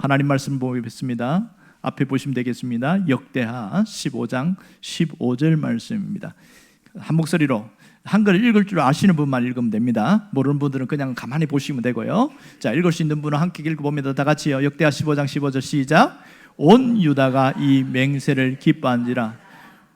하나님 말씀 보겠습니다. 앞에 보시면 되겠습니다. 역대하 15장 15절 말씀입니다. 한 목소리로 한글 읽을 줄 아시는 분만 읽으면 됩니다. 모르는 분들은 그냥 가만히 보시면 되고요. 자, 읽을 수 있는 분은 함께 읽어봅니다. 다 같이요. 역대하 15장 15절 시작. 온 유다가 이 맹세를 기뻐한지라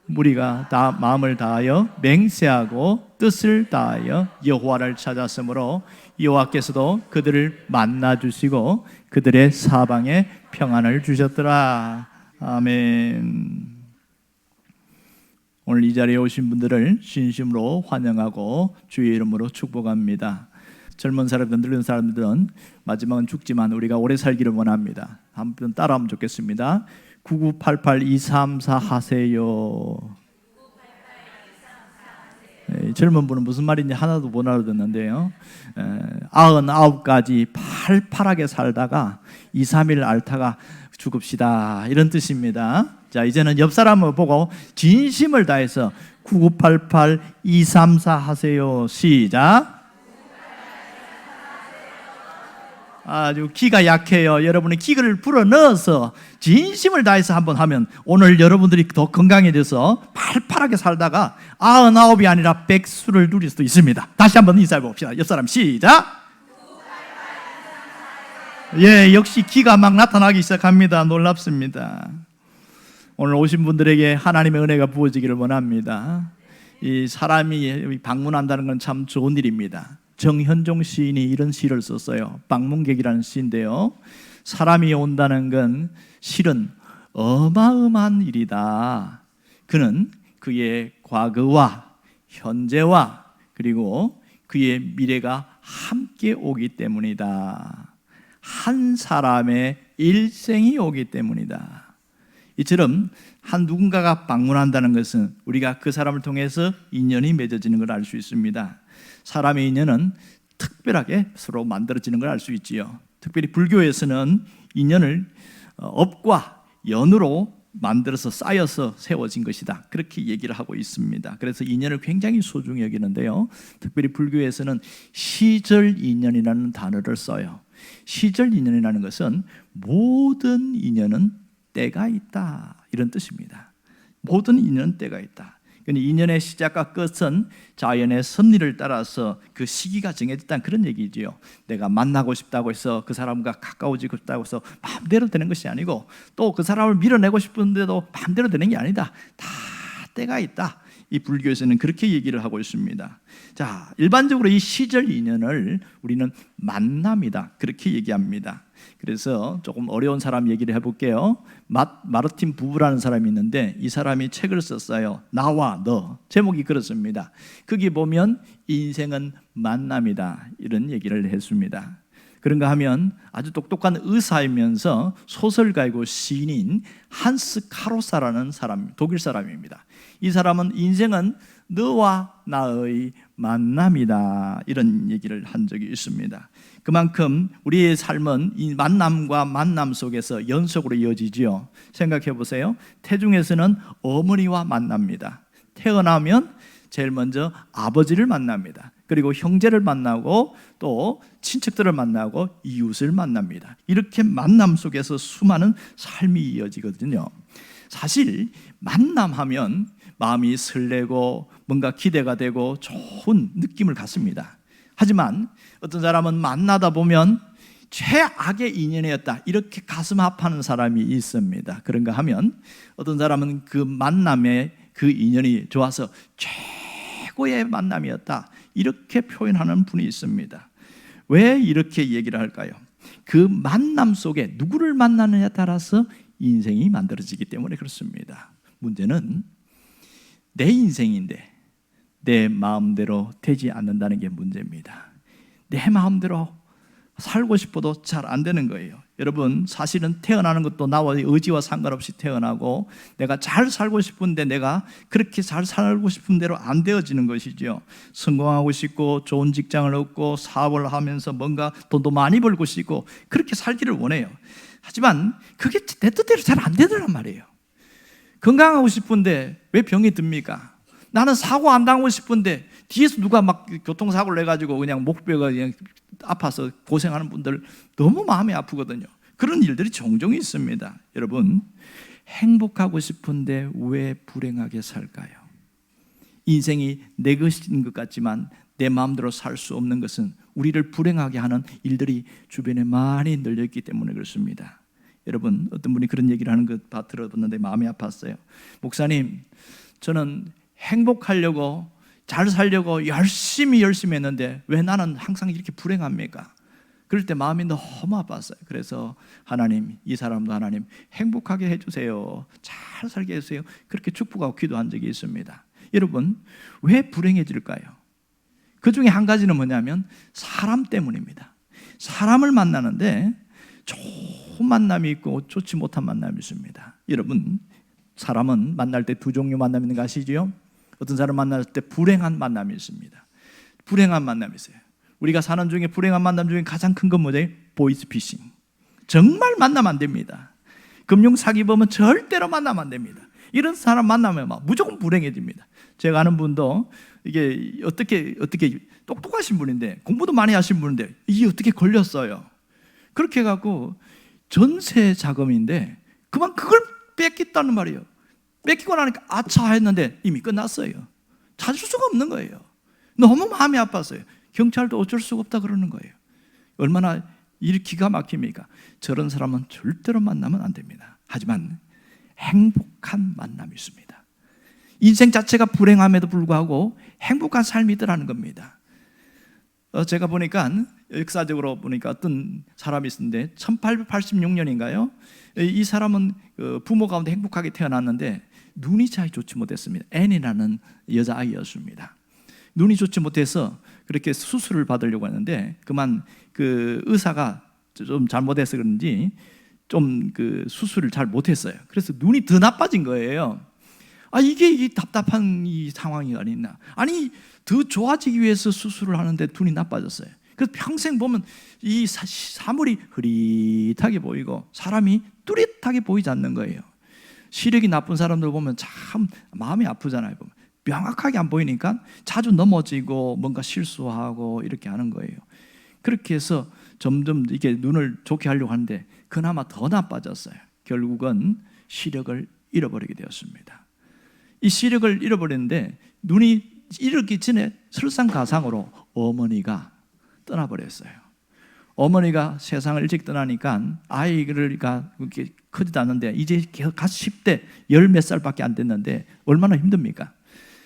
무리가 다 마음을 다하여 맹세하고 뜻을 다하여 여호와를 찾았으므로 여호와께서도 그들을 만나 주시고 그들의 사방에 평안을 주셨더라. 아멘. 오늘 이 자리에 오신 분들을 진심으로 환영하고 주의 이름으로 축복합니다. 젊은 사람들, 늙은 사람들은 마지막은 죽지만 우리가 오래 살기를 원합니다. 한번 따라하면 좋겠습니다. 9988-234 하세요. 젊은 분은 무슨 말인지 하나도 못 알아듣는데요. 99가지 팔팔하게 살다가 2, 3일 앓다가 죽읍시다, 이런 뜻입니다. 자, 이제는 옆 사람을 보고 진심을 다해서 9988-234 하세요. 시작. 아주 기가 약해요. 여러분이 기를 불어넣어서 진심을 다해서 한번 하면 오늘 여러분들이 더 건강해져서 팔팔하게 살다가 99이 아니라 100수를 누릴 수도 있습니다. 다시 한번 인사해 봅시다. 옆 사람 시작. 예, 역시 기가 막 나타나기 시작합니다. 놀랍습니다. 오늘 오신 분들에게 하나님의 은혜가 부어지기를 원합니다. 이 사람이 방문한다는 건 참 좋은 일입니다. 정현종 시인이 이런 시를 썼어요. 방문객이라는 시인데요, 사람이 온다는 건 실은 어마어마한 일이다. 그는 그의 과거와 현재와 그리고 그의 미래가 함께 오기 때문이다. 한 사람의 일생이 오기 때문이다. 이처럼 한 누군가가 방문한다는 것은 우리가 그 사람을 통해서 인연이 맺어지는 걸 알 수 있습니다. 사람의 인연은 특별하게 서로 만들어지는 걸 알 수 있지요. 특별히 불교에서는 인연을 업과 연으로 만들어서 쌓여서 세워진 것이다, 그렇게 얘기를 하고 있습니다. 그래서 인연을 굉장히 소중히 여기는데요, 특별히 불교에서는 시절 인연이라는 단어를 써요. 시절 인연이라는 것은 모든 인연은 때가 있다, 이런 뜻입니다. 모든 인연은 때가 있다. 인연의 시작과 끝은 자연의 섭리를 따라서 그 시기가 정해졌다는 그런 얘기지요. 내가 만나고 싶다고 해서 그 사람과 가까워지고 싶다고 해서 마음대로 되는 것이 아니고, 또 그 사람을 밀어내고 싶은데도 마음대로 되는 게 아니다. 다 때가 있다. 이 불교에서는 그렇게 얘기를 하고 있습니다. 자, 일반적으로 이 시절 인연을 우리는 만남이다, 그렇게 얘기합니다. 그래서 조금 어려운 사람 얘기를 해볼게요. 마르틴 부부라는 사람이 있는데 이 사람이 책을 썼어요. 나와 너, 제목이 그렇습니다. 거기 보면 인생은 만남이다, 이런 얘기를 했습니다. 그런가 하면 아주 똑똑한 의사이면서 소설가이고 시인인 한스 카로사라는 사람, 독일 사람입니다. 이 사람은 인생은 너와 나의 만남이다, 이런 얘기를 한 적이 있습니다. 그만큼 우리의 삶은 이 만남과 만남 속에서 연속으로 이어지지요. 생각해 보세요. 태중에서는 어머니와 만납니다. 태어나면 제일 먼저 아버지를 만납니다. 그리고 형제를 만나고 또 친척들을 만나고 이웃을 만납니다. 이렇게 만남 속에서 수많은 삶이 이어지거든요. 사실 만남하면 마음이 설레고 뭔가 기대가 되고 좋은 느낌을 갖습니다. 하지만 어떤 사람은 만나다 보면 최악의 인연이었다, 이렇게 가슴 아파하는 사람이 있습니다. 그런가 하면 어떤 사람은 그 만남에 그 인연이 좋아서 최고의 만남이었다, 이렇게 표현하는 분이 있습니다. 왜 이렇게 얘기를 할까요? 그 만남 속에 누구를 만나느냐에 따라서 인생이 만들어지기 때문에 그렇습니다. 문제는 내 인생인데 내 마음대로 되지 않는다는 게 문제입니다. 내 마음대로 살고 싶어도 잘 안 되는 거예요. 여러분, 사실은 태어나는 것도 나와 의지와 상관없이 태어나고 내가 잘 살고 싶은데 내가 그렇게 잘 살고 싶은 대로 안 되어지는 것이죠. 성공하고 싶고 좋은 직장을 얻고 사업을 하면서 뭔가 돈도 많이 벌고 싶고 그렇게 살기를 원해요. 하지만 그게 내 뜻대로 잘 안 되더란 말이에요. 건강하고 싶은데 왜 병이 듭니까? 나는 사고 안 당하고 싶은데 뒤에서 누가 막 교통사고를 내가지고 그냥 목뼈가 그냥 아파서 고생하는 분들 너무 마음이 아프거든요. 그런 일들이 종종 있습니다. 여러분, 행복하고 싶은데 왜 불행하게 살까요? 인생이 내 것인 것 같지만 내 마음대로 살 수 없는 것은 우리를 불행하게 하는 일들이 주변에 많이 널려있기 때문에 그렇습니다. 여러분, 어떤 분이 그런 얘기를 하는 것 다 들어봤는데 마음이 아팠어요. 목사님, 저는 행복하려고 잘 살려고 열심히 했는데 왜 나는 항상 이렇게 불행합니까? 그럴 때 마음이 너무 아팠어요. 그래서 하나님, 이 사람도 하나님 행복하게 해주세요, 잘 살게 해주세요, 그렇게 축복하고 기도한 적이 있습니다. 여러분, 왜 불행해질까요? 그 중에 한 가지는 뭐냐면 사람 때문입니다. 사람을 만나는데 좋은 만남이 있고 좋지 못한 만남이 있습니다. 여러분, 사람은 만날 때 두 종류 만남이 있는 거 아시죠? 어떤 사람 만날 때 불행한 만남이 있습니다. 불행한 만남이 있어요. 우리가 사는 중에 불행한 만남 중에 가장 큰 건 뭐죠? 보이스피싱. 정말 만나면 안 됩니다. 금융 사기범은 절대로 만나면 안 됩니다. 이런 사람 만나면 무조건 불행해집니다. 제가 아는 분도 이게 어떻게 똑똑하신 분인데, 공부도 많이 하신 분인데 이게 어떻게 걸렸어요. 그렇게 해갖고 전세 자금인데 그만 그걸 뺏겼다는 말이에요. 뺏기고 나니까 아차 했는데 이미 끝났어요. 찾을 수가 없는 거예요. 너무 마음이 아팠어요. 경찰도 어쩔 수가 없다 그러는 거예요. 얼마나 일 기가 막힙니까? 저런 사람은 절대로 만나면 안 됩니다. 하지만 행복한 만남이 있습니다. 인생 자체가 불행함에도 불구하고 행복한 삶이 있더라는 겁니다. 제가 보니까 역사적으로 보니까 어떤 사람이 있었는데 1886년인가요? 이 사람은 부모 가운데 행복하게 태어났는데 눈이 잘 좋지 못했습니다. 앤이라는 여자아이였습니다. 눈이 좋지 못해서 그렇게 수술을 받으려고 하는데 그만 그 의사가 좀 잘못해서 그런지 좀 그 수술을 잘 못했어요. 그래서 눈이 더 나빠진 거예요. 이게 이 답답한 이 상황이 아니나, 아니 더 좋아지기 위해서 수술을 하는데 눈이 나빠졌어요. 그래서 평생 보면 이 사물이 흐릿하게 보이고 사람이 뚜렷하게 보이지 않는 거예요. 시력이 나쁜 사람들 보면 참 마음이 아프잖아요. 보면 명확하게 안 보이니까 자주 넘어지고 뭔가 실수하고 이렇게 하는 거예요. 그렇게 해서 점점 이게 눈을 좋게 하려고 하는데 그나마 더 나빠졌어요. 결국은 시력을 잃어버리게 되었습니다. 이 시력을 잃어버렸는데 눈이 이르기 전에 설상가상으로 어머니가 떠나버렸어요. 어머니가 세상을 일찍 떠나니까 아이가 그렇게 크지도 않는데 이제 갓 10대 열 몇 살밖에 안 됐는데 얼마나 힘듭니까?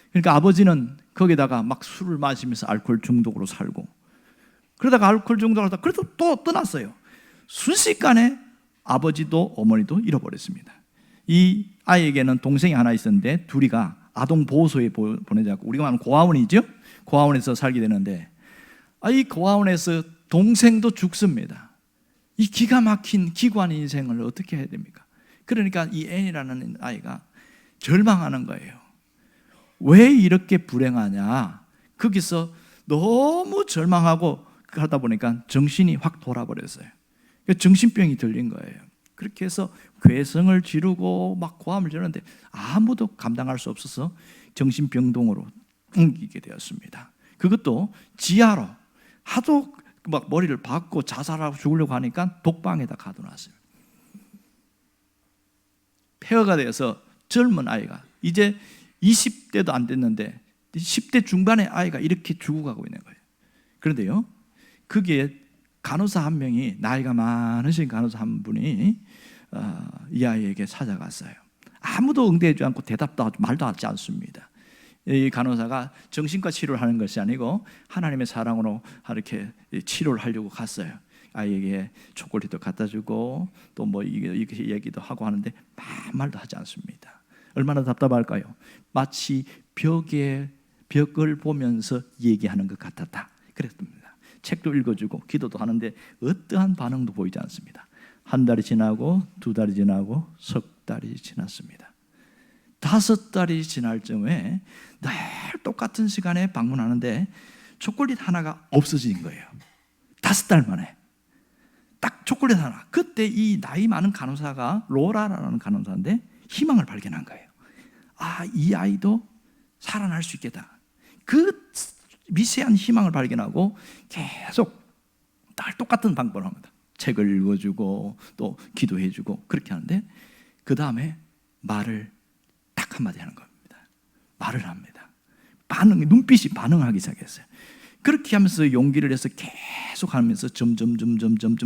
그러니까 아버지는 거기다가 막 술을 마시면서 알코올 중독으로 살고, 그러다가 알코올 중독으로 하다가 그래도 또 떠났어요. 순식간에 아버지도 어머니도 잃어버렸습니다. 이 아이에게는 동생이 하나 있었는데 둘이가 아동보호소에 보내자고, 우리가 말하는 고아원이죠. 고아원에서 살게 되는데 이 고아원에서 동생도 죽습니다. 이 기가 막힌 기관 인생을 어떻게 해야 됩니까? 그러니까 이 앤이라는 아이가 절망하는 거예요. 왜 이렇게 불행하냐? 거기서 너무 절망하고 하다 보니까 정신이 확 돌아버렸어요. 정신병이 들린 거예요. 그렇게 해서 괴성을 지르고 막 고함을 지르는데 아무도 감당할 수 없어서 정신병동으로 옮기게 되었습니다. 그것도 지하로 하도 막 머리를 박고 자살하고 죽으려고 하니까 독방에다 가둬놨어요. 폐허가 돼서 젊은 아이가 이제 20대도 안 됐는데 10대 중반의 아이가 이렇게 죽어가고 있는 거예요. 그런데요, 거기에 간호사 한 명이, 나이가 많으신 간호사 한 분이 이 아이에게 찾아갔어요. 아무도 응대하지 않고 대답도 하지 말도 하지 않습니다. 이 간호사가 정신과 치료를 하는 것이 아니고 하나님의 사랑으로 이렇게 치료를 하려고 갔어요. 아이에게 초콜릿도 갖다 주고 또 뭐 이렇게 얘기도 하고 하는데 아무 말도 하지 않습니다. 얼마나 답답할까요? 마치 벽을 보면서 얘기하는 것 같았다 그랬습니다. 책도 읽어주고 기도도 하는데 어떠한 반응도 보이지 않습니다. 한 달이 지나고 두 달이 지나고 석 달이 지났습니다. 5달이 지날 쯤에 늘 똑같은 시간에 방문하는데 초콜릿 하나가 없어진 거예요. 5달 만에 딱 초콜릿 하나. 그때 이 나이 많은 간호사가 로라라는 간호사인데 희망을 발견한 거예요. 이 아이도 살아날 수 있겠다. 그 미세한 희망을 발견하고 계속 늘 똑같은 방법을 합니다. 책을 읽어주고 또 기도해주고 그렇게 하는데 그 다음에 말을 딱 한마디 하는 겁니다. 말을 합니다. 눈빛이 반응하기 시작했어요. 그렇게 하면서 용기를 내서 계속 하면서 점점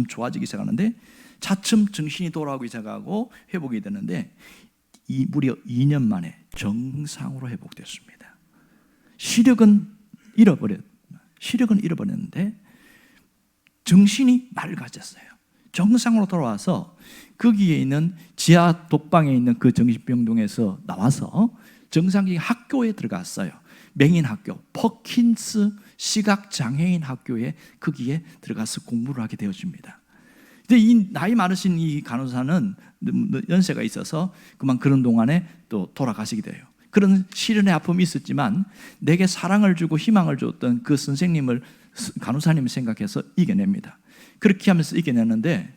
좋아지기 시작하는데 차츰 정신이 돌아오기 시작하고 회복이 되는데 무려 2년 만에 정상으로 회복됐습니다. 시력은 잃어버렸는데 정신이 맑아졌어요. 정상으로 돌아와서 거기에 있는 지하 독방에 있는 그 정신병동에서 나와서 정상적인 학교에 들어갔어요. 맹인학교, 퍼킨스 시각장애인 학교에 거기에 들어가서 공부를 하게 되어집니다. 근데 이 나이 많으신 이 간호사는 연세가 있어서 그런 동안에 또 돌아가시게 돼요. 그런 시련의 아픔이 있었지만 내게 사랑을 주고 희망을 줬던 그 선생님을 간호사님을 생각해서 이겨냅니다. 그렇게 하면서 이겨냈는데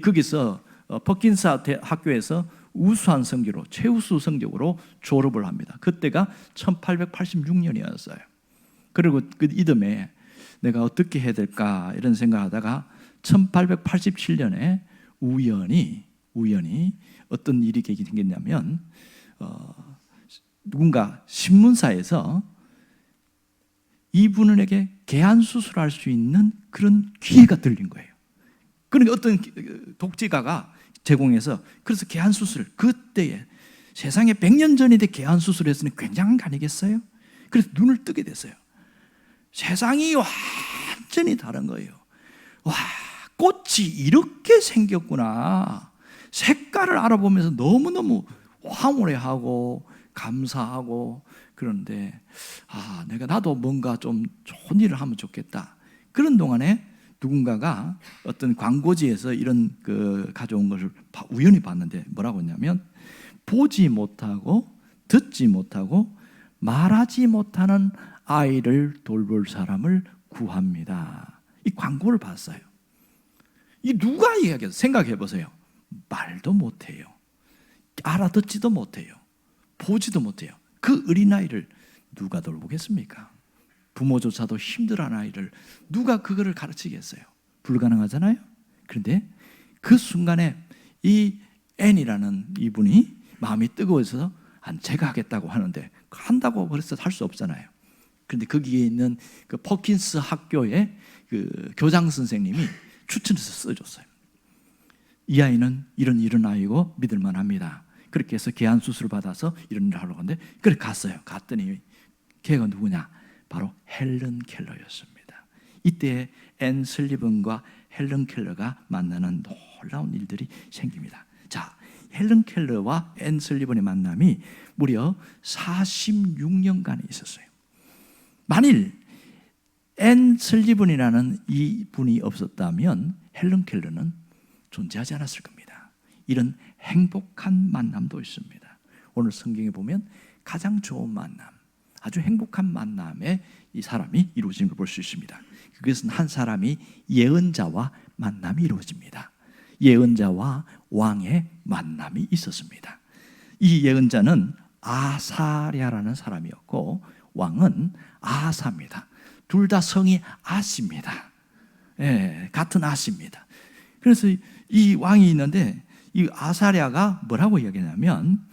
거기서 퍼킨스 학교에서 우수한 성적으로 최우수 성적으로 졸업을 합니다. 그때가 1886년이었어요. 그리고 그 이듬해 내가 어떻게 해야 될까 이런 생각하다가 1887년에 우연히 어떤 일이 생겼냐면 누군가 신문사에서 이분에게 개안 수술할 수 있는 그런 기회가 들린 거예요. 그러니까 어떤 독재가가 제공해서 그래서 개안 수술 그때에 세상에 100년 전인데 개안 수술을 했으니 굉장한 거 아니겠어요? 그래서 눈을 뜨게 됐어요. 세상이 완전히 다른 거예요. 와, 꽃이 이렇게 생겼구나. 색깔을 알아보면서 너무너무 황홀해하고 감사하고 그런데 내가 나도 뭔가 좀 좋은 일을 하면 좋겠다. 그런 동안에 누군가가 어떤 광고지에서 이런 가져온 것을 우연히 봤는데 뭐라고 했냐면 보지 못하고 듣지 못하고 말하지 못하는 아이를 돌볼 사람을 구합니다. 이 광고를 봤어요. 이 누가 이야기해요? 생각해 보세요. 말도 못해요. 알아듣지도 못해요. 보지도 못해요. 그 어린아이를 누가 돌보겠습니까? 부모조차도 힘들어하는 아이를 누가 그거를 가르치겠어요? 불가능하잖아요. 그런데 그 순간에 이 앤이라는 이분이 마음이 뜨거워서 제가 하겠다고 하는데 한다고 그래서 할 수 없잖아요. 그런데 거기에 있는 그 퍼킨스 학교의 그 교장 선생님이 추천해서 써줬어요. 이 아이는 이런 아이고 믿을만 합니다. 그렇게 해서 개안 수술을 받아서 이런 일을 하려고 하는데 그래 갔어요. 갔더니 걔가 누구냐? 바로 헬런 켈러였습니다. 이때 앤 슬리번과 헬런 켈러가 만나는 놀라운 일들이 생깁니다. 자, 헬런 켈러와 앤 슬리번의 만남이 무려 46년간에 있었어요. 만일 앤 슬리번이라는 이 분이 없었다면 헬런 켈러는 존재하지 않았을 겁니다. 이런 행복한 만남도 있습니다. 오늘 성경에 보면 가장 좋은 만남, 아주 행복한 만남에 이 사람이 이루어진 걸 볼 수 있습니다. 그것은 한 사람이 예언자와 만남이 이루어집니다. 예언자와 왕의 만남이 있었습니다. 이 예언자는 아사랴라는 사람이었고 왕은 아사입니다. 둘 다 성이 아시입니다. 같은 아시입니다. 그래서 이 왕이 있는데 이 아사랴가 뭐라고 이야기하냐면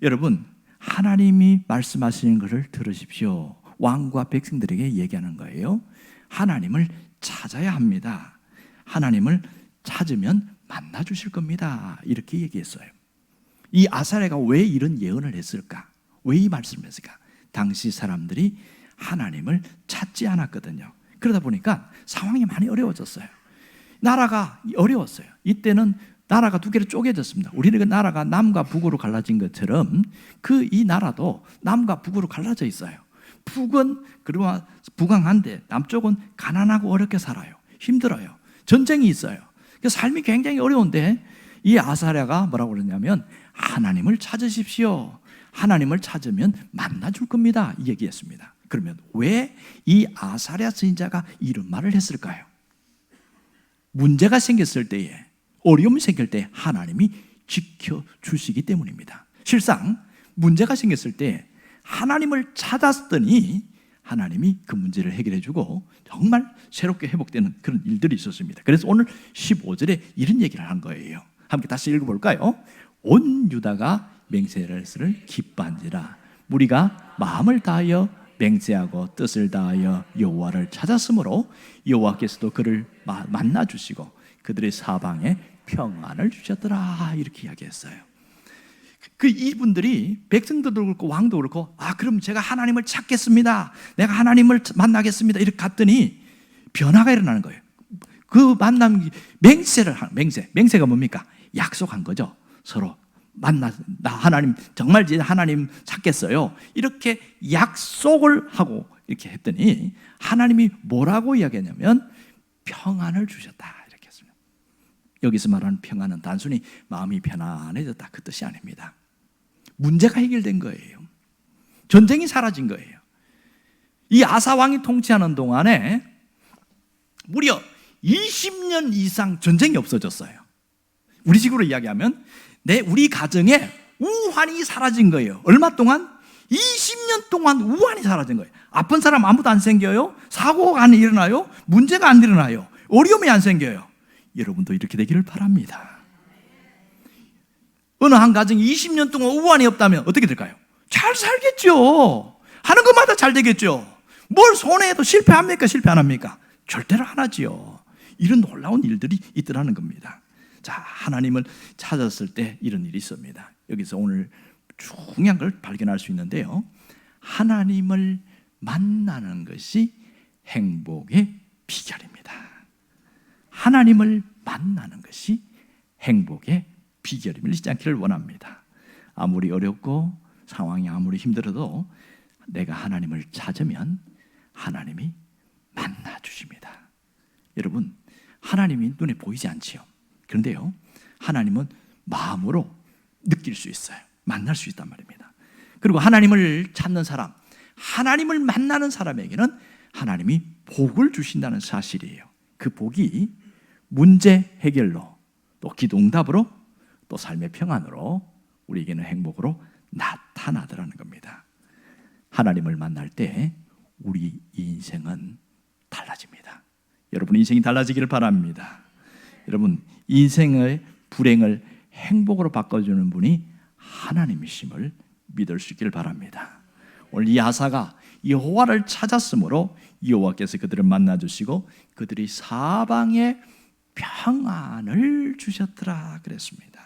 여러분 하나님이 말씀하시는 것을 들으십시오. 왕과 백성들에게 얘기하는 거예요. 하나님을 찾아야 합니다. 하나님을 찾으면 만나 주실 겁니다. 이렇게 얘기했어요. 이 아사랴가 왜 이런 예언을 했을까? 왜 이 말씀을 했을까? 당시 사람들이 하나님을 찾지 않았거든요. 그러다 보니까 상황이 많이 어려워졌어요. 나라가 어려웠어요. 이때는 나라가 두 개로 쪼개졌습니다. 우리는 나라가 남과 북으로 갈라진 것처럼 이 나라도 남과 북으로 갈라져 있어요. 북은 그러나 부강한데 남쪽은 가난하고 어렵게 살아요. 힘들어요. 전쟁이 있어요. 삶이 굉장히 어려운데 이 아사랴가 뭐라고 그러냐면 하나님을 찾으십시오. 하나님을 찾으면 만나줄 겁니다. 이 얘기했습니다. 그러면 왜 이 아사랴 선지자가 이런 말을 했을까요? 문제가 생겼을 때에 어려움이 생길 때 하나님이 지켜주시기 때문입니다. 실상 문제가 생겼을 때 하나님을 찾았더니 하나님이 그 문제를 해결해 주고 정말 새롭게 회복되는 그런 일들이 있었습니다. 그래서 오늘 15절에 이런 얘기를 한 거예요. 함께 다시 읽어볼까요? 온 유다가 맹세를 기뻐한지라. 무리가 마음을 다하여 맹세하고 뜻을 다하여 여호와를 찾았으므로 여호와께서도 그를 만나 주시고 그들의 사방에 평안을 주셨더라. 이렇게 이야기했어요. 그 이분들이 백성들도 그렇고 왕도 그렇고 그럼 제가 하나님을 찾겠습니다, 내가 하나님을 만나겠습니다 이렇게 갔더니 변화가 일어나는 거예요. 그 만남, 맹세가 뭡니까? 약속한 거죠. 서로 나 하나님 정말 하나님 찾겠어요 이렇게 약속을 하고 이렇게 했더니 하나님이 뭐라고 이야기했냐면 평안을 주셨다 이렇게 했습니다. 여기서 말하는 평안은 단순히 마음이 편안해졌다 그 뜻이 아닙니다. 문제가 해결된 거예요. 전쟁이 사라진 거예요. 이 아사 왕이 통치하는 동안에 무려 20년 이상 전쟁이 없어졌어요. 우리 식으로 이야기하면 우리 가정에 우환이 사라진 거예요. 얼마 동안? 20년 동안 우환이 사라진 거예요. 아픈 사람 아무도 안 생겨요. 사고가 안 일어나요. 문제가 안 일어나요. 어려움이 안 생겨요. 여러분도 이렇게 되기를 바랍니다. 어느 한 가정이 20년 동안 우환이 없다면 어떻게 될까요? 잘 살겠죠. 하는 것마다 잘 되겠죠. 뭘 손해해도 실패합니까? 실패 안 합니까? 절대로 안 하지요. 이런 놀라운 일들이 있더라는 겁니다. 자, 하나님을 찾았을 때 이런 일이 있습니다. 여기서 오늘 중요한 걸 발견할 수 있는데요. 하나님을 만나는 것이 행복의 비결입니다. 하나님을 만나는 것이 행복의 비결임을 잊지 않기를 원합니다. 아무리 어렵고 상황이 아무리 힘들어도 내가 하나님을 찾으면 하나님이 만나 주십니다. 여러분, 하나님이 눈에 보이지 않지요. 그런데요, 하나님은 마음으로 느낄 수 있어요. 만날 수 있단 말입니다. 그리고 하나님을 찾는 사람, 하나님을 만나는 사람에게는 하나님이 복을 주신다는 사실이에요. 그 복이 문제 해결로, 또 기도 응답으로, 또 삶의 평안으로, 우리에게는 행복으로 나타나더라는 겁니다. 하나님을 만날 때 우리 인생은 달라집니다. 여러분 인생이 달라지기를 바랍니다. 여러분 인생의 불행을 행복으로 바꿔주는 분이 하나님이심을 믿을 수 있기를 바랍니다. 오늘 이 아사가 여호와를 찾았으므로 여호와께서 그들을 만나주시고 그들이 사방에 평안을 주셨더라 그랬습니다.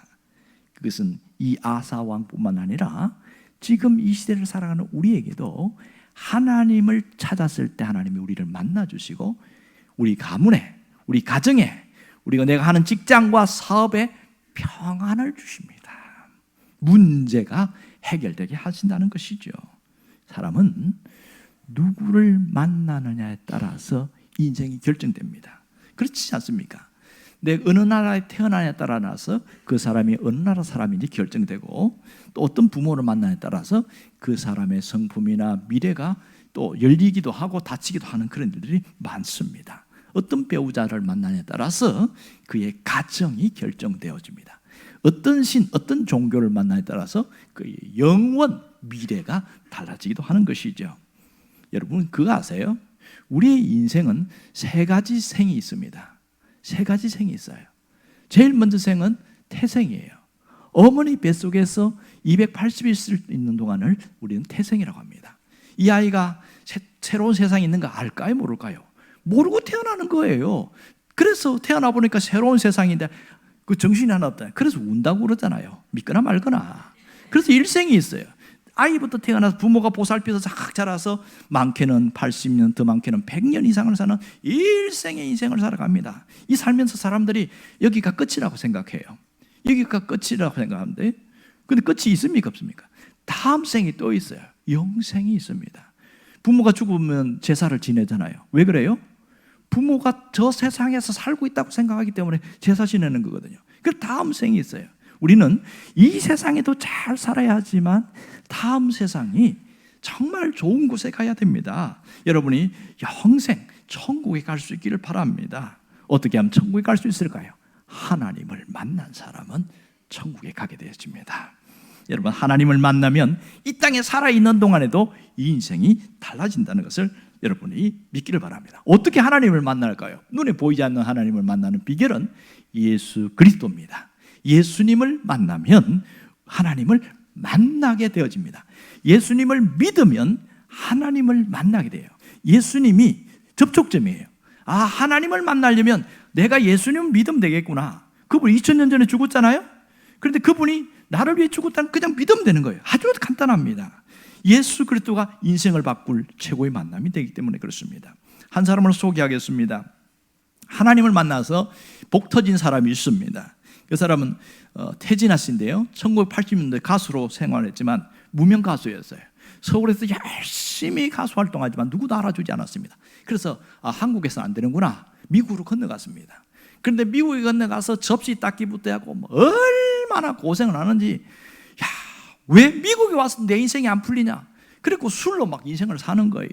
그것은 이 아사 왕뿐만 아니라 지금 이 시대를 살아가는 우리에게도 하나님을 찾았을 때 하나님이 우리를 만나주시고 우리 가문에, 우리 가정에, 우리가 내가 하는 직장과 사업에 평안을 주십니다. 문제가 해결되게 하신다는 것이죠. 사람은 누구를 만나느냐에 따라서 인생이 결정됩니다. 그렇지 않습니까? 내 어느 나라에 태어나냐에 따라서 그 사람이 어느 나라 사람인지 결정되고 또 어떤 부모를 만나냐에 따라서 그 사람의 성품이나 미래가 또 열리기도 하고 닫히기도 하는 그런 일들이 많습니다. 어떤 배우자를 만나냐에 따라서 그의 가정이 결정되어집니다. 어떤 신, 어떤 종교를 만나냐에 따라서 그의 영원 미래가 달라지기도 하는 것이죠. 여러분 그거 아세요? 우리의 인생은 세 가지 생이 있습니다. 세 가지 생이 있어요. 제일 먼저 생은 태생이에요. 어머니 뱃속에서 280일 있는 동안을 우리는 태생이라고 합니다. 이 아이가 새로운 세상에 있는 거 알까요? 모를까요? 모르고 태어나는 거예요. 그래서 태어나 보니까 새로운 세상인데 그 정신이 하나 없다. 그래서 운다고 그러잖아요. 믿거나 말거나. 그래서 일생이 있어요. 아이부터 태어나서 부모가 보살펴서 쫙 자라서 많게는 80년, 더 많게는 100년 이상을 사는 일생의 인생을 살아갑니다. 이 살면서 사람들이 여기가 끝이라고 생각해요. 여기가 끝이라고 생각하는데 근데 끝이 있습니까? 없습니까? 다음 생이 또 있어요. 영생이 있습니다. 부모가 죽으면 제사를 지내잖아요. 왜 그래요? 부모가 저 세상에서 살고 있다고 생각하기 때문에 제사 지내는 거거든요. 그 다음 생이 있어요. 우리는 이 세상에도 잘 살아야 하지만 다음 세상이 정말 좋은 곳에 가야 됩니다. 여러분이 영생, 천국에 갈 수 있기를 바랍니다. 어떻게 하면 천국에 갈 수 있을까요? 하나님을 만난 사람은 천국에 가게 되어집니다. 여러분, 하나님을 만나면 이 땅에 살아있는 동안에도 이 인생이 달라진다는 것을 여러분이 믿기를 바랍니다. 어떻게 하나님을 만날까요? 눈에 보이지 않는 하나님을 만나는 비결은 예수 그리스도입니다. 예수님을 만나면 하나님을 만나게 되어집니다. 예수님을 믿으면 하나님을 만나게 돼요. 예수님이 접촉점이에요. 아, 하나님을 만나려면 내가 예수님을 믿으면 되겠구나. 그분 2000년 전에 죽었잖아요. 그런데 그분이 나를 위해 죽었다는 그냥 믿으면 되는 거예요. 아주 간단합니다. 예수 그리스도가 인생을 바꿀 최고의 만남이 되기 때문에 그렇습니다. 한 사람을 소개하겠습니다. 하나님을 만나서 복 터진 사람이 있습니다. 그 사람은 태진아 씨인데요, 1980년대 가수로 생활했지만 무명 가수였어요. 서울에서 열심히 가수 활동하지만 누구도 알아주지 않았습니다. 그래서 한국에서 안 되는구나, 미국으로 건너갔습니다. 그런데 미국에 건너가서 접시 닦기부터 하고 얼마나 고생을 하는지, 왜 미국에 와서 내 인생이 안 풀리냐, 그리고 술로 막 인생을 사는 거예요.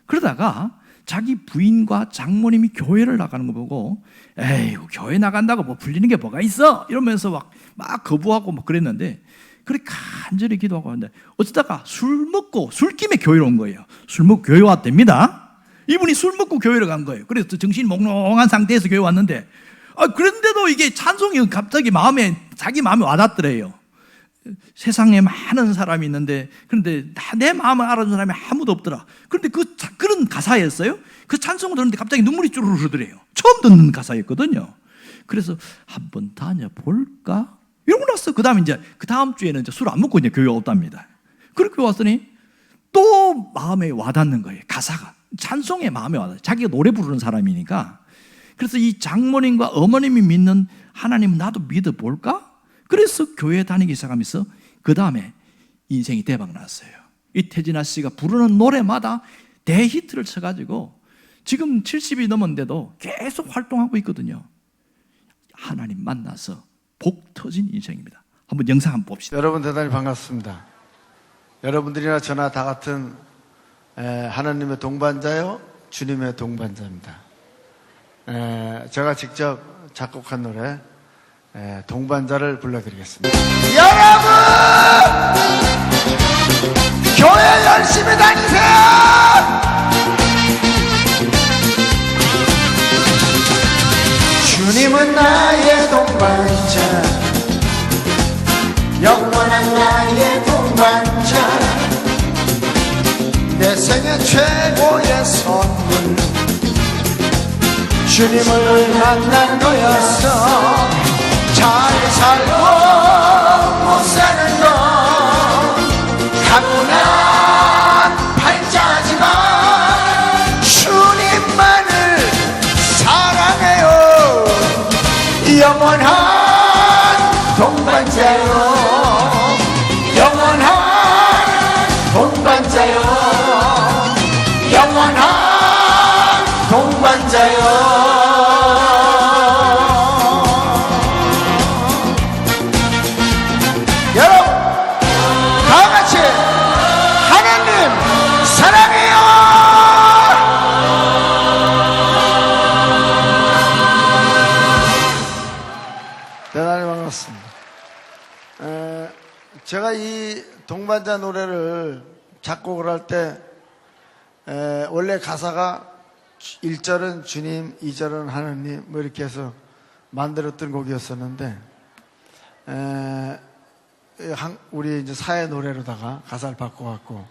그러다가 자기 부인과 장모님이 교회를 나가는 거 보고, 에이, 교회 나간다고 뭐 풀리는 게 뭐가 있어? 이러면서 막 거부하고 막 그랬는데, 그렇게 간절히 기도하고 하는데 어쩌다가 술 먹고 술김에 교회로 온 거예요. 술 먹고 교회 왔답니다. 이분이 술 먹고 교회를 간 거예요. 그래서 정신이 몽롱한 상태에서 교회 왔는데, 그런데도 이게 찬송이 갑자기 자기 마음에 와닿더래요. 세상에 많은 사람이 있는데, 그런데 내 마음을 알아주는 사람이 아무도 없더라. 그런데 그런 가사였어요. 그 찬송을 들었는데 갑자기 눈물이 쭈르르 흐르더래요. 처음 듣는 가사였거든요. 그래서 한번 다녀볼까? 이러고 났어. 그 다음에 그 다음 주에는 술 안 먹고 교회 왔답니다. 그렇게 왔더니 또 마음에 와닿는 거예요. 가사가. 찬송에 마음에 와닿아요. 자기가 노래 부르는 사람이니까. 그래서 이 장모님과 어머님이 믿는 하나님은 나도 믿어볼까? 그래서 교회 다니기 시작하면서 그 다음에 인생이 대박 났어요. 이 태진아 씨가 부르는 노래마다 대히트를 쳐가지고 지금 70이 넘었는데도 계속 활동하고 있거든요. 하나님 만나서 복 터진 인생입니다. 한번 영상 한번 봅시다. 여러분 대단히 반갑습니다. 여러분들이나 저나 다 같은 하나님의 동반자요, 주님의 동반자입니다. 제가 직접 작곡한 노래 동반자를 불러드리겠습니다. 여러분, 교회 열심히 다니세요. 주님은 나의 동반자, 영원한 나의 동반자, 내 생애 최고의 선물, 주님을 만난 거였어. 잘 살고 못 사는 건 가뿐한 팔자지만 주님만을 사랑해요. 영원한 동반자요, 영원한 동반자요, 영원한 동반자요. 제가 이 동반자 노래를 작곡을 할 때 원래 가사가 1절은 주님, 2절은 하나님 뭐 이렇게 해서 만들었던 곡이었었는데 우리 이제 사회 노래로다가 가사를 바꿔갖고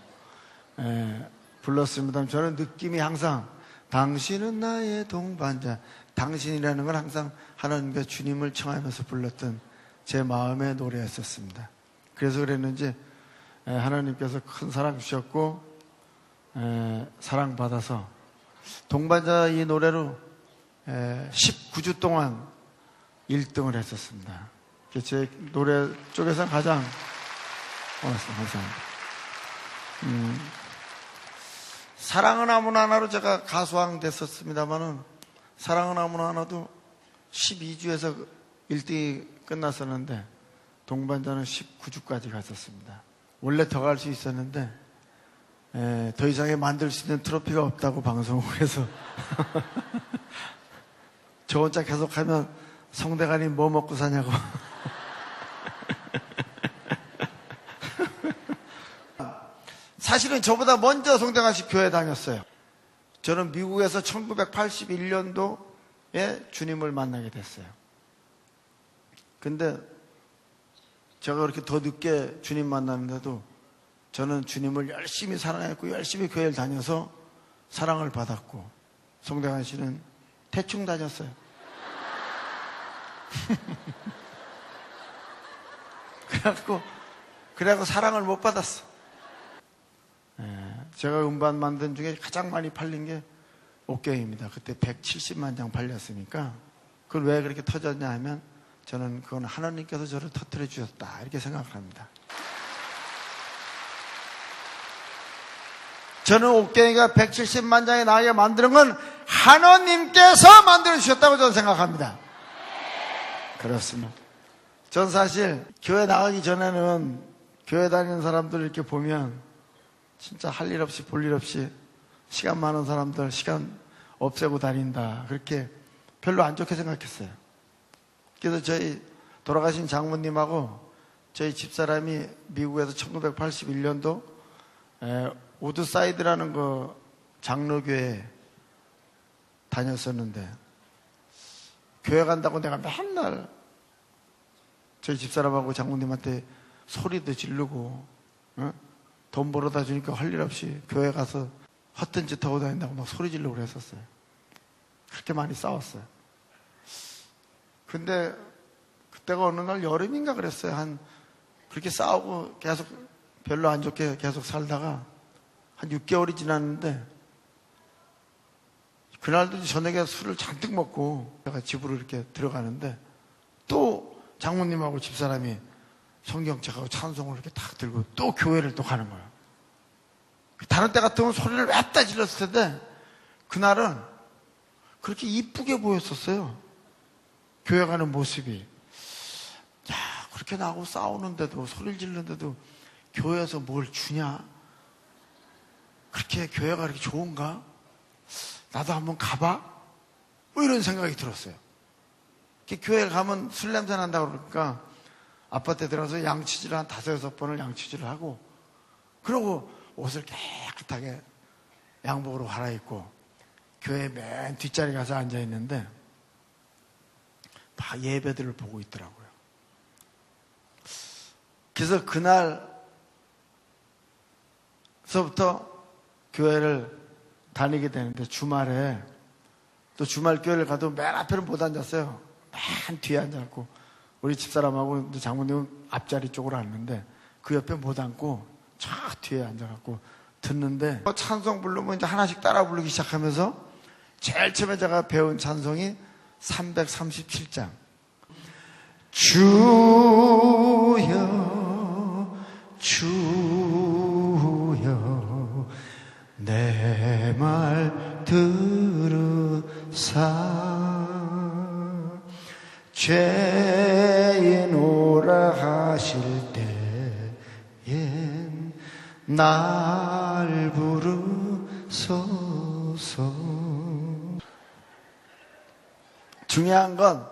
불렀습니다. 저는 느낌이 항상 당신은 나의 동반자, 당신이라는 건 항상 하나님과 주님을 청하면서 불렀던 제 마음의 노래였었습니다. 그래서 그랬는지 하나님께서 큰 사랑 주셨고 사랑받아서 동반자 이 노래로 19주 동안 1등을 했었습니다. 제 노래 쪽에서 가장 고맙습니다. 감사합니다. 사랑은 아무나 하나로 제가 가수왕 됐었습니다만은 사랑은 아무나 하나도 12주에서 1등이 끝났었는데 동반자는 19주까지 갔었습니다. 원래 더 갈 수 있었는데 더 이상의 만들 수 있는 트로피가 없다고 방송을 해서 저 혼자 계속하면 성대관이 뭐 먹고 사냐고 사실은 저보다 먼저 송대관 씨 교회 다녔어요. 저는 미국에서 1981년도에 주님을 만나게 됐어요. 근데 제가 그렇게 더 늦게 주님 만났는데도 저는 주님을 열심히 사랑했고 열심히 교회를 다녀서 사랑을 받았고, 송대관 씨는 대충 다녔어요. 그래갖고 사랑을 못 받았어. 제가 음반 만든 중에 가장 많이 팔린 게 옥경입니다. 그때 170만 장 팔렸으니까. 그걸 왜 그렇게 터졌냐 하면 저는 그건 하나님께서 저를 터뜨려 주셨다 이렇게 생각합니다. 저는 옥경이가 170만 장이 나게 만드는 건 하나님께서 만들어 주셨다고 저는 생각합니다. 그렇습니다. 전 사실 교회 나가기 전에는 교회 다니는 사람들 이렇게 보면 진짜 할 일 없이 볼 일 없이 시간 많은 사람들 시간 없애고 다닌다, 그렇게 별로 안 좋게 생각했어요. 그래서 저희 돌아가신 장모님하고 저희 집사람이 미국에서 1981년도 우드사이드라는 그 장로교회 다녔었는데, 교회 간다고 내가 맨날 저희 집사람하고 장모님한테 소리도 지르고, 돈 벌어다 주니까 할 일 없이 교회 가서 헛된 짓 하고 다닌다고 막 소리 지르고 그랬었어요. 그렇게 많이 싸웠어요. 근데 그때가 어느 날 여름인가 그랬어요. 그렇게 싸우고 계속 별로 안 좋게 계속 살다가 한 6개월이 지났는데, 그날도 저녁에 술을 잔뜩 먹고 제가 집으로 이렇게 들어가는데 또 장모님하고 집사람이 성경책하고 찬송을 이렇게 탁 들고 또 교회를 또 가는 거예요. 다른 때 같으면 소리를 냅다 질렀을 텐데 그날은 그렇게 이쁘게 보였었어요. 교회 가는 모습이. 야, 그렇게 나하고 싸우는데도, 소리를 지르는데도 교회에서 뭘 주냐? 그렇게 교회가 그렇게 좋은가? 나도 한번 가봐? 뭐 이런 생각이 들었어요. 교회 가면 술 냄새 난다고 그러니까 아파트에 들어가서 양치질을 한 5-6번을 양치질을 하고, 그러고 옷을 깨끗하게 양복으로 갈아입고 교회 맨 뒷자리 가서 앉아있는데 다 예배들을 보고 있더라고요. 그래서 그날서부터 교회를 다니게 되는데, 주말에 또 주말 교회를 가도 맨 앞에는 못 앉았어요. 맨 뒤에 앉아갖고 우리 집사람하고 장모님은 앞자리 쪽으로 앉는데 그 옆에 못 앉고 저 뒤에 앉아갖고 듣는데, 찬송 부르면 이제 하나씩 따라 부르기 시작하면서 제일 처음에 제가 배운 찬송이 337장. 주여 주여 내 말 들으사 죄인 오라 하실 때엔 날 부르소서. 중요한 건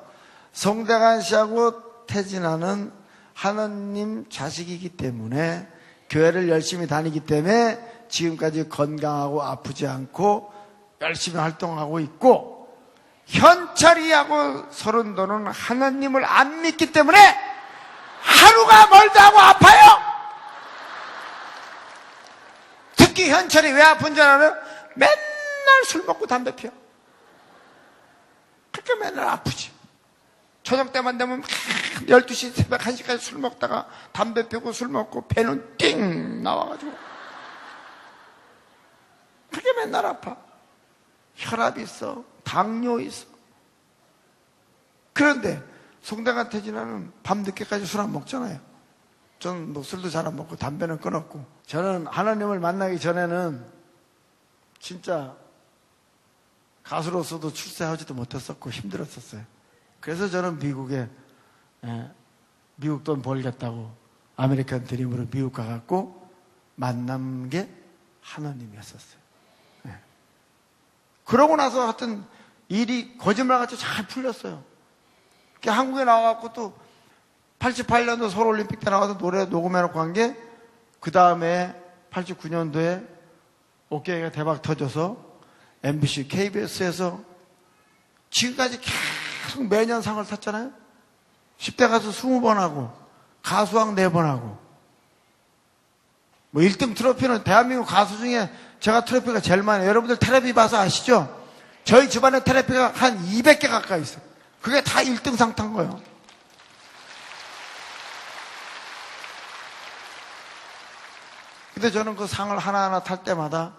송대관 씨하고 태진아는 하느님 자식이기 때문에, 교회를 열심히 다니기 때문에 지금까지 건강하고 아프지 않고 열심히 활동하고 있고, 현철이하고 서른도는 하나님을 안 믿기 때문에 하루가 멀다 하고 아파요. 특히 현철이 왜 아픈 줄 알아요? 맨날 술 먹고 담배 피워. 그러니까 맨날 아프지. 저녁 때만 되면 12시 새벽 1시까지 술 먹다가 담배 피우고 술 먹고 배는 띵 나와가지고 그게 맨날 아파. 혈압이 있어, 당뇨 있어. 그런데 송대관 태진아는 밤늦게까지 술 안 먹잖아요. 저는 뭐 술도 잘 안 먹고 담배는 끊었고. 저는 하나님을 만나기 전에는 진짜 가수로서도 출세하지도 못했었고 힘들었었어요. 그래서 저는 미국에 미국 돈 벌겠다고 아메리칸 드림으로 미국 가갖고 만난 게 하나님이었었어요. 그러고 나서 하여튼 일이 거짓말같이 잘 풀렸어요. 한국에 나와갖고 또 88년도 서울올림픽 때 나와서 노래 녹음해놓고 한 게 그 다음에 89년도에 어깨가 대박 터져서 MBC, KBS에서 지금까지 계속 매년 상을 탔잖아요. 10대 가수 20번 하고 가수왕 4번 하고 뭐 1등 트로피는 대한민국 가수 중에 제가 트로피가 제일 많아요. 여러분들 텔레비 봐서 아시죠? 저희 집안에 텔레비가 한 200개 가까이 있어요. 그게 다 1등 상 탄 거예요. 근데 저는 그 상을 하나하나 탈 때마다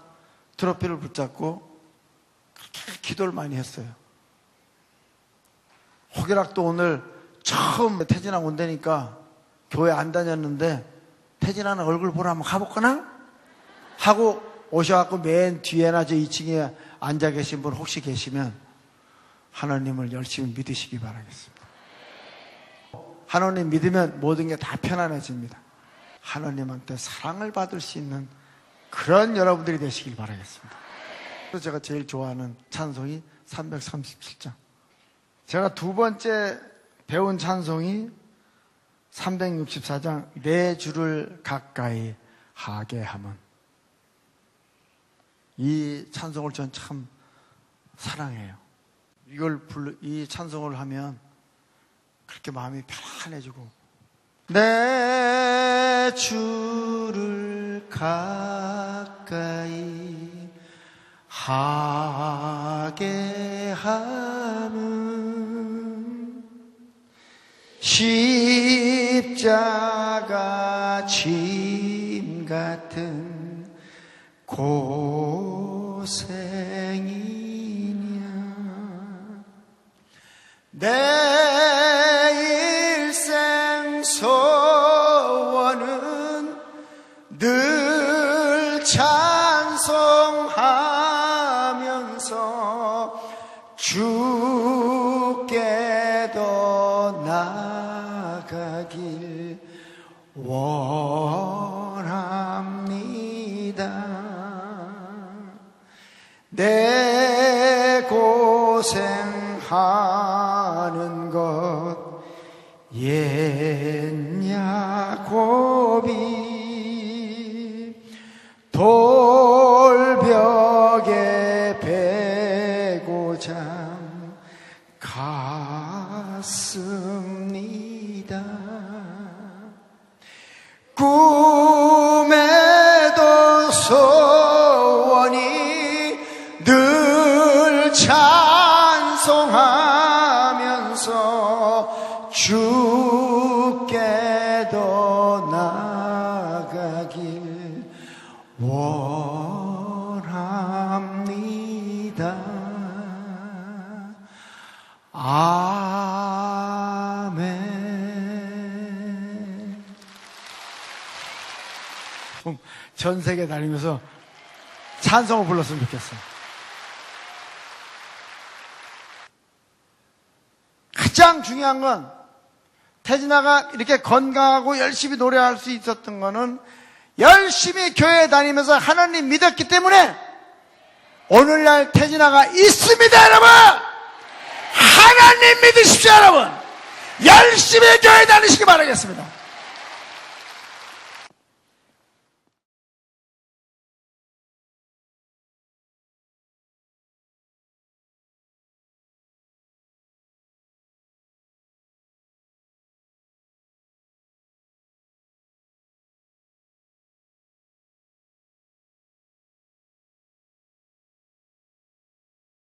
트로피를 붙잡고 그렇게 기도를 많이 했어요. 호기락도 오늘 처음 태진아 온다니까 교회 안 다녔는데 태진아는 얼굴 보러 한번 가볼까나? 하고 오셔갖고 맨 뒤에나 저 2층에 앉아 계신 분 혹시 계시면 하나님을 열심히 믿으시기 바라겠습니다. 하나님 믿으면 모든 게 다 편안해집니다. 하나님한테 사랑을 받을 수 있는 그런 여러분들이 되시길 바라겠습니다. 그래서 제가 제일 좋아하는 찬송이 337장. 제가 두 번째 배운 찬송이 364장 내 주를 가까이 하게 함은. 이 찬송을 전 참 사랑해요. 이 찬송을 하면 그렇게 마음이 편안해지고 내 주를 가까이 하게 함은 십자가 짐 같은 고생이냐 내 일생 소원은 늘 찬송하면서 주께 더 나아가길 원합니다. 내 고생하는 것 옛 야곱이 돌벽에 베고잠 갔습니다. 꿈에도 소원이 늘 찬송하면서 주께 더 나아가길 원합니다. 아멘. 전 세계 다니면서 찬송을 불렀으면 좋겠어요. 가장 중요한 건 태진아가 이렇게 건강하고 열심히 노래할 수 있었던 거는 열심히 교회 다니면서 하나님 믿었기 때문에 오늘날 태진아가 있습니다. 여러분, 하나님 믿으십시오. 여러분, 열심히 교회 다니시기 바라겠습니다.